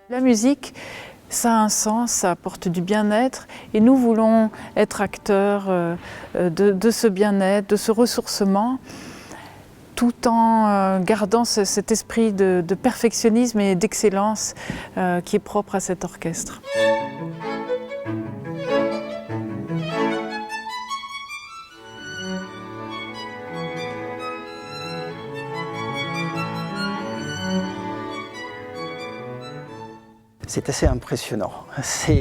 La musique, ça a un sens, ça apporte du bien-être et nous voulons être acteurs de ce bien-être, de ce ressourcement, tout en gardant cet esprit de perfectionnisme et d'excellence qui est propre à cet orchestre. C'est assez impressionnant. Ça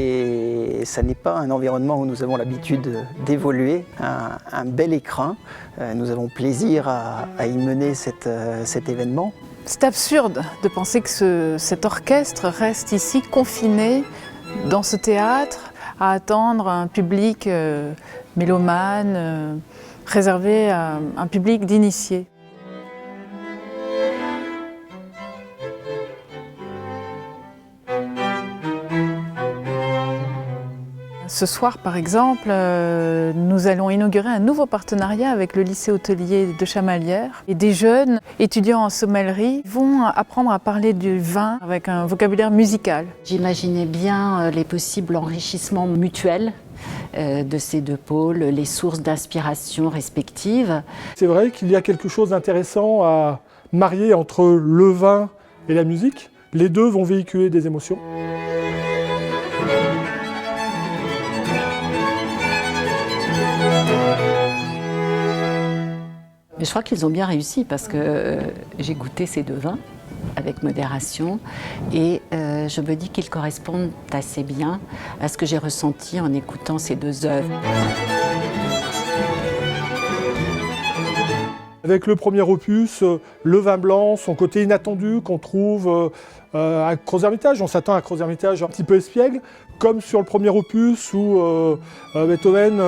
n'est pas un environnement où nous avons l'habitude d'évoluer, un bel écrin. Nous avons plaisir à y mener cet événement. C'est absurde de penser que cet orchestre reste ici confiné dans ce théâtre à attendre un public mélomane, réservé à un public d'initiés. Ce soir, par exemple, nous allons inaugurer un nouveau partenariat avec le lycée hôtelier de Chamalières. Et des jeunes étudiants en sommellerie vont apprendre à parler du vin avec un vocabulaire musical. J'imaginais bien les possibles enrichissements mutuels de ces deux pôles, les sources d'inspiration respectives. C'est vrai qu'il y a quelque chose d'intéressant à marier entre le vin et la musique. Les deux vont véhiculer des émotions. Mais je crois qu'ils ont bien réussi parce que j'ai goûté ces deux vins avec modération et je me dis qu'ils correspondent assez bien à ce que j'ai ressenti en écoutant ces deux œuvres. Avec le premier opus, le vin blanc, son côté inattendu qu'on trouve à Crozes-Hermitage. On s'attend à Crozes-Hermitage un petit peu espiègle, comme sur le premier opus où Beethoven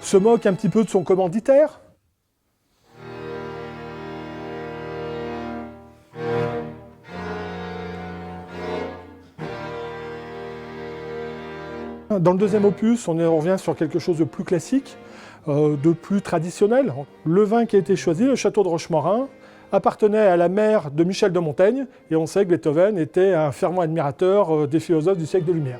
se moque un petit peu de son commanditaire. Dans le deuxième opus, on revient sur quelque chose de plus classique, de plus traditionnel. Le vin qui a été choisi, le château de Rochemorin, appartenait à la mère de Michel de Montaigne, et on sait que Beethoven était un fervent admirateur des philosophes du siècle des Lumières.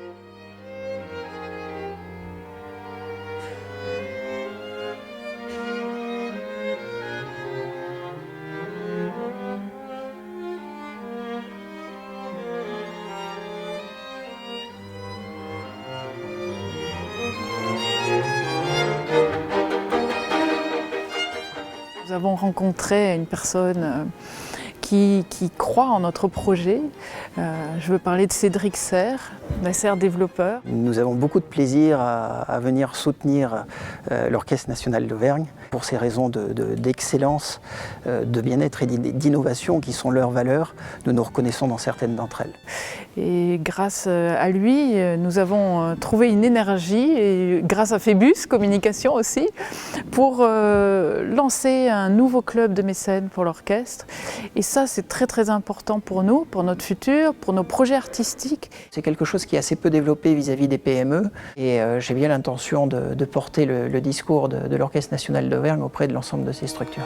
Nous avons rencontré une personne qui croit en notre projet. Je veux parler de Cédric Serre, développeur. Nous avons beaucoup de plaisir à venir soutenir l'Orchestre national d'Auvergne pour ces raisons d'excellence, de bien-être et d'innovation qui sont leurs valeurs. Nous nous reconnaissons dans certaines d'entre elles. Et grâce à lui, nous avons trouvé une énergie, et grâce à Phébus Communication aussi, pour lancer un nouveau club de mécènes pour l'orchestre. Et ça, c'est très très important pour nous, pour notre futur, pour nos projets artistiques. C'est quelque chose qui est assez peu développé vis-à-vis des PME. Et j'ai bien l'intention de porter le discours de l'Orchestre national d'Auvergne auprès de l'ensemble de ces structures.